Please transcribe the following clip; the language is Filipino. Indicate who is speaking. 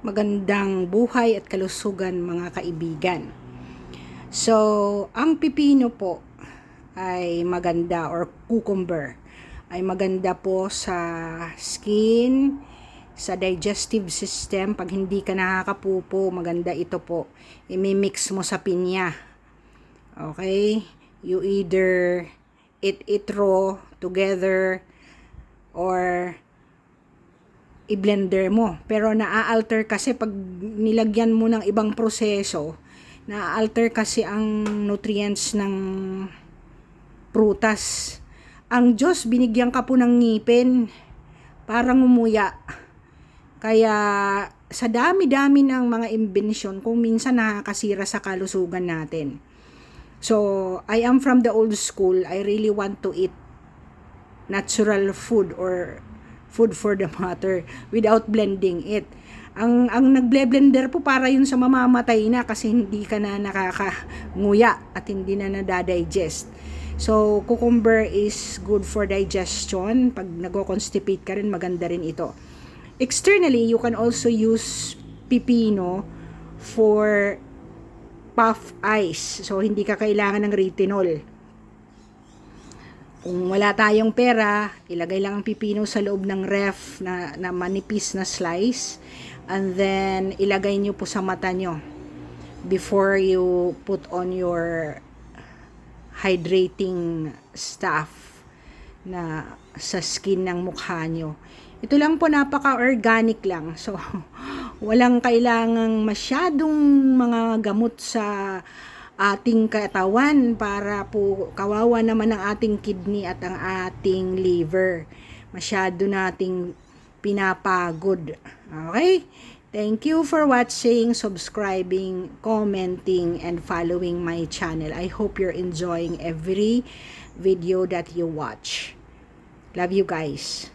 Speaker 1: Magandang buhay at kalusugan mga kaibigan. So, ang pipino po ay maganda, or cucumber ay maganda po sa skin, sa digestive system. Pag hindi ka nakakapupo, maganda ito po. I-mix mo sa pinya. Okay? You either eat it raw together or i-blender mo. Pero naa-alter kasi pag nilagyan mo ng ibang proseso, naa-alter kasi ang nutrients ng prutas. Ang Diyos, binigyan ka po ng ngipin para ngumuya. Kaya sa dami-dami ng mga imbensyon, kung minsan nakakasira sa kalusugan natin. So, I am from the old school. I really want to eat natural food or food for the matter without blending it. Ang nagle-blender po para yun sa mamamatay na kasi hindi ka na nakakanguya at hindi na nadadigest. So, cucumber is good for digestion. Pag nag-constipate ka rin, maganda rin ito. Externally, you can also use pipino for puff ice. So, hindi ka kailangan ng retinol. Kung wala tayong pera, ilagay lang ang pipino sa loob ng ref na manipis na slice. And then, ilagay nyo po sa mata nyo before you put on your hydrating stuff na sa skin ng mukha nyo. Ito lang po, napaka-organic lang. So, walang kailangang masyadong mga gamot sa ating katawan para po kawawa naman ang ating kidney at ang ating liver. Masyado nating pinapagod. Okay? Thank you for watching, subscribing, commenting, and following my channel. I hope you're enjoying every video that you watch. Love you guys.